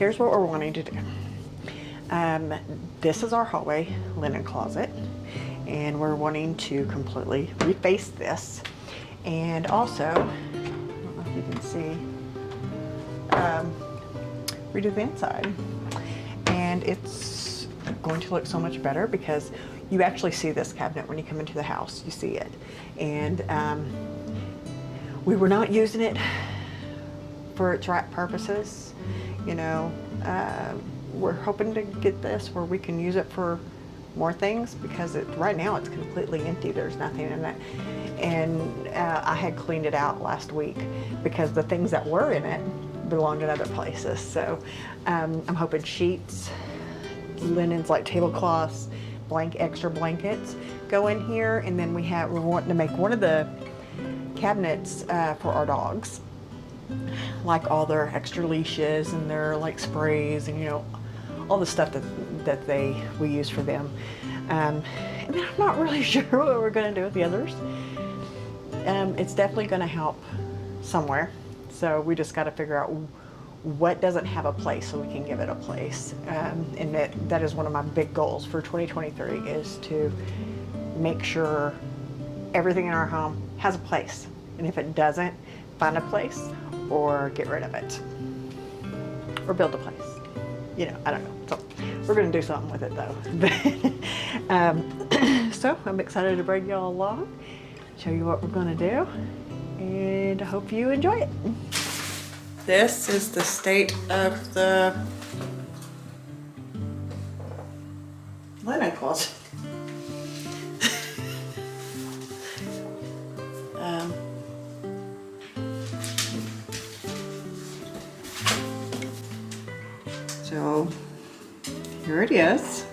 here's what we're wanting to do. This is our hallway linen closet, and we're wanting to completely reface this, and also, I don't know if you can see, redo the inside. And it's going to look so much better because you actually see this cabinet when you come into the house. You see it. And we were not using it for its right purposes. You know, we're hoping to get this where we can use it for more things, because right now it's completely empty. There's nothing in it. And I had cleaned it out last week because the things that were in it belonged in other places. So I'm hoping sheets, linens like tablecloths, extra blankets go in here, and then we're wanting to make one of the cabinets for our dogs, like all their extra leashes and their like sprays and, you know, all the stuff that we use for them. And then I'm not really sure what we're going to do with the others. It's definitely going to help somewhere. So we just got to figure out what doesn't have a place so we can give it a place. And that is one of my big goals for 2023, is to make sure everything in our home has a place. And if it doesn't, find a place or get rid of it or build a place. You know, I don't know. So we're going to do something with it though. So I'm excited to bring y'all along, show you what we're going to do, and I hope you enjoy it. This is the state of the linen closet. So here it is.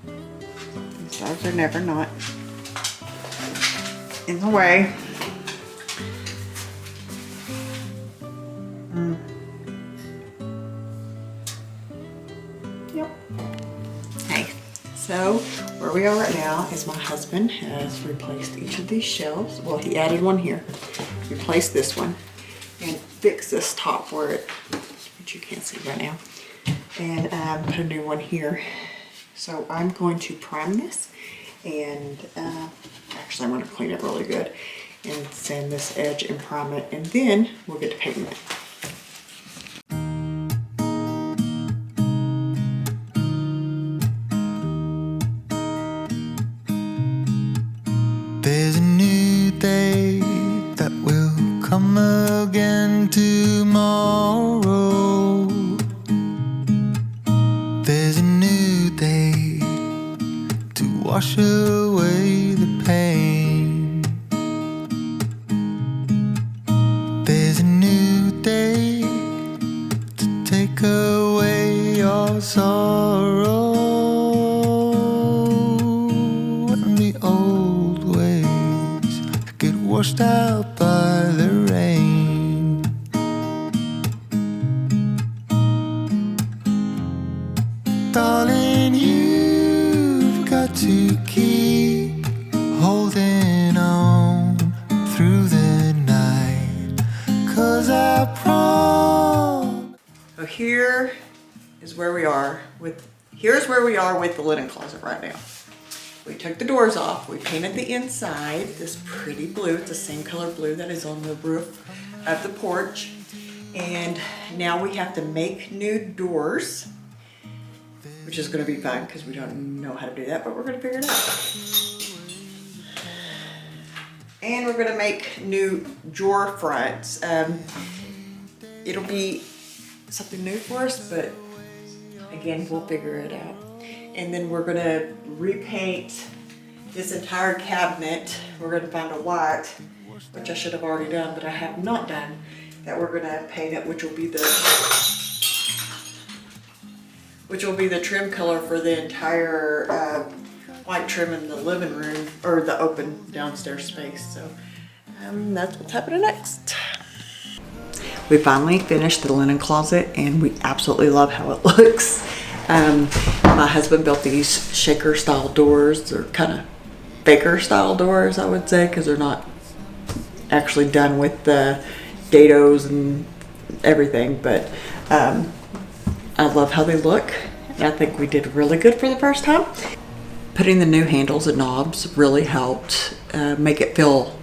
These dogs are never not in the way. Yep. Hey, so where we are right now is my husband has replaced each of these shelves. Well, he added one here, replaced this one, and fixed this top where which you can't see right now, and put a new one here. So I'm going to prime this, and actually I'm going to clean it really good and sand this edge and prime it, and then we'll get to painting it. There's a new day that will come again tomorrow. There's a new day to wash away the pain. There's a new day to take away your sorrow, and the old ways get washed out by the rain. Darling, you've got to keep holding on through the night, 'cause I promise. So here's where we are with the linen closet right now. We took the doors off, we painted the inside this pretty blue, it's the same color blue that is on the roof of the porch. And now we have to make new doors, which is going to be fun because we don't know how to do that, but we're going to figure it out. And we're going to make new drawer fronts. It'll be something new for us, but again, we'll figure it out. And then we're going to repaint this entire cabinet. We're going to find a white, which I should have already done, but I have not done, that we're going to paint it, which will be the trim color for the entire white trim in the living room, or the open downstairs space. So that's what's happening next. We finally finished the linen closet, and we absolutely love how it looks. My husband built these shaker style doors. They're kind of baker style doors, I would say, because they're not actually done with the dados and everything, but I love how they look. I think we did really good for the first time. Putting the new handles and knobs really helped make it feel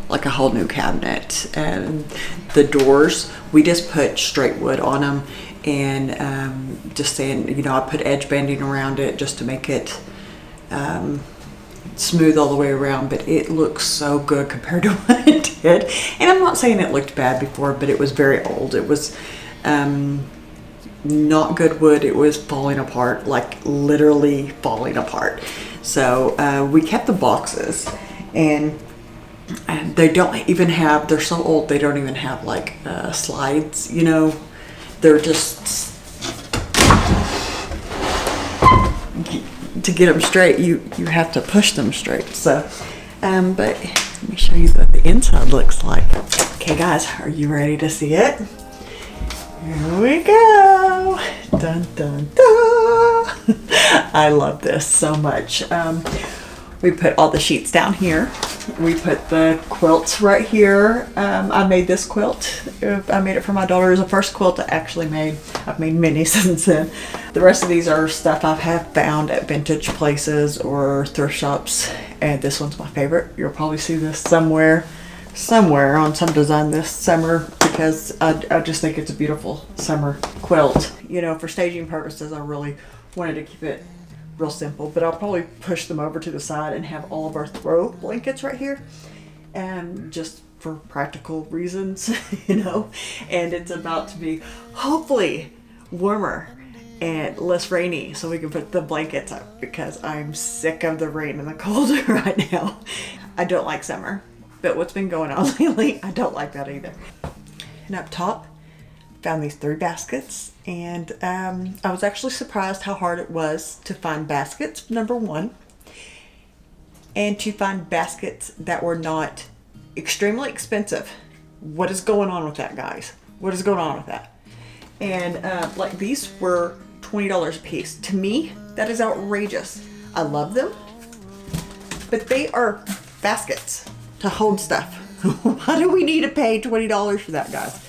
like a whole new cabinet. And the doors, we just put straight wood on them, and just saying, you know, I put edge banding around it just to make it smooth all the way around, but it looks so good compared to what it did. And I'm not saying it looked bad before, but it was very old. It was not good wood. It was falling apart, like literally falling apart. So we kept the boxes, and they don't even have, they're so old, they don't even have like slides, you know. They're just, to get them straight, you have to push them straight. So, but let me show you what the inside looks like. Okay guys, are you ready to see it? Here we go. Dun, dun, dun. I love this so much. We put all the sheets down here. We put the quilts right here. I made this quilt. I made it for my daughter. It was the first quilt I actually made. I've made many since then. The rest of these are stuff I have found at vintage places or thrift shops. And this one's my favorite. You'll probably see this somewhere on some design this summer, because I just think it's a beautiful summer quilt. You know, for staging purposes, I really wanted to keep it real simple, but I'll probably push them over to the side and have all of our throw blankets right here, and just for practical reasons, you know. And it's about to be hopefully warmer and less rainy, so we can put the blankets up, because I'm sick of the rain and the cold right now. I don't like summer, but what's been going on lately, I don't like that either. And up top, found these 3 baskets, and I was actually surprised how hard it was to find baskets, number one, and to find baskets that were not extremely expensive. What is going on with that, guys? What is going on with that? And like, these were $20 a piece. To me, that is outrageous. I love them, but they are baskets to hold stuff. Why do we need to pay $20 for that, guys?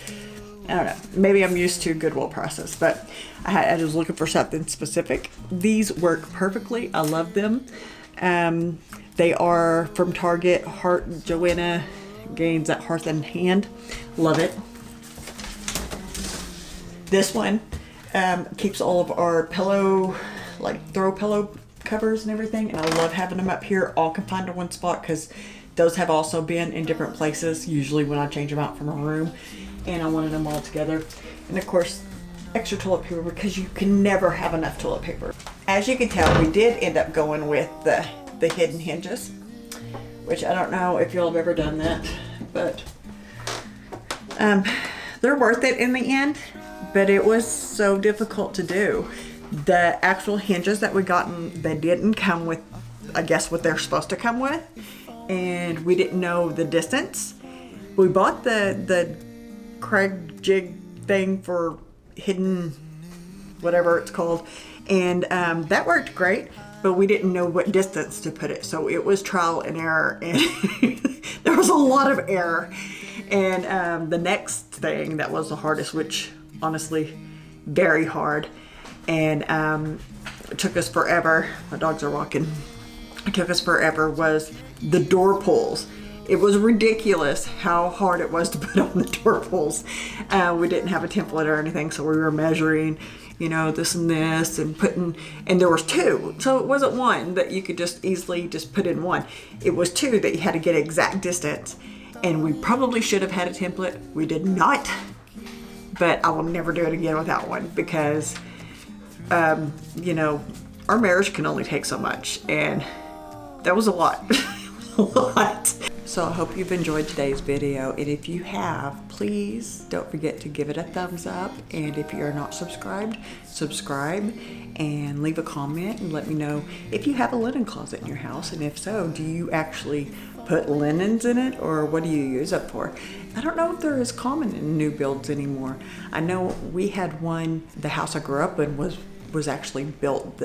I don't know. Maybe I'm used to Goodwill prices, but I was looking for something specific. These work perfectly. I love them. They are from Target. Joanna Gaines at Hearth and Hand. Love it. This one keeps all of our pillow, like throw pillow covers and everything. And I love having them up here all confined to one spot, because those have also been in different places, usually when I change them out from a room. And I wanted them all together. And of course, extra toilet paper, because you can never have enough toilet paper. As you can tell, we did end up going with the hidden hinges, which I don't know if y'all have ever done that, but they're worth it in the end, but it was so difficult to do. The actual hinges that we got, they didn't come with, I guess, what they're supposed to come with, and we didn't know the distance. We bought the Craig jig thing for hidden, whatever it's called, and that worked great, but we didn't know what distance to put it, so it was trial and error, and there was a lot of error. And the next thing that was the hardest, which honestly very hard, and it took us forever, my dogs are walking, it took us forever, was the door pulls. It was ridiculous how hard it was to put on the door pulls. We didn't have a template or anything, so we were measuring, you know, this and this, and putting, and there was 2. So it wasn't one that you could just easily just put in one. It was 2 that you had to get exact distance. And we probably should have had a template. We did not, but I will never do it again without one, because, you know, our marriage can only take so much, and that was a lot. A lot. So I hope you've enjoyed today's video, and if you have, please don't forget to give it a thumbs up, and if you're not subscribed, subscribe and leave a comment and let me know if you have a linen closet in your house, and if so, do you actually put linens in it, or what do you use it for? I don't know if they're as common in new builds anymore. I know we had one, the house I grew up in was actually built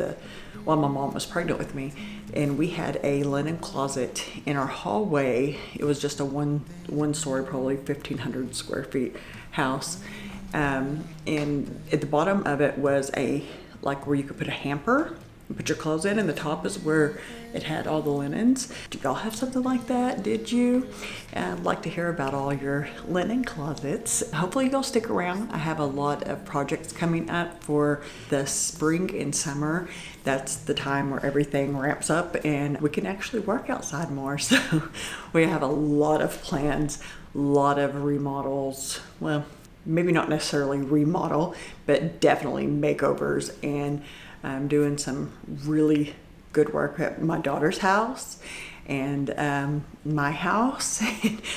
while my mom was pregnant with me, and we had a linen closet in our hallway. It was just a one story, probably 1,500 square feet house, And at the bottom of it was like where you could put a hamper and put your clothes in, and the top is where it had all the linens. Do y'all have something like that? Did you? I'd like to hear about all your linen closets. Hopefully you'll stick around. I have a lot of projects coming up for the spring and summer. That's the time where everything ramps up and we can actually work outside more. So we have a lot of plans, a lot of remodels. Well, maybe not necessarily remodel, but definitely makeovers, and I'm doing some really good work at my daughter's house and my house.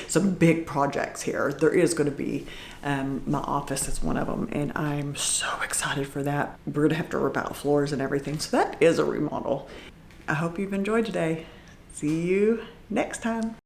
Some big projects here. There is going to be my office is one of them, and I'm so excited for that. We're going to have to rip out floors and everything, so that is a remodel. I hope you've enjoyed today. See you next time.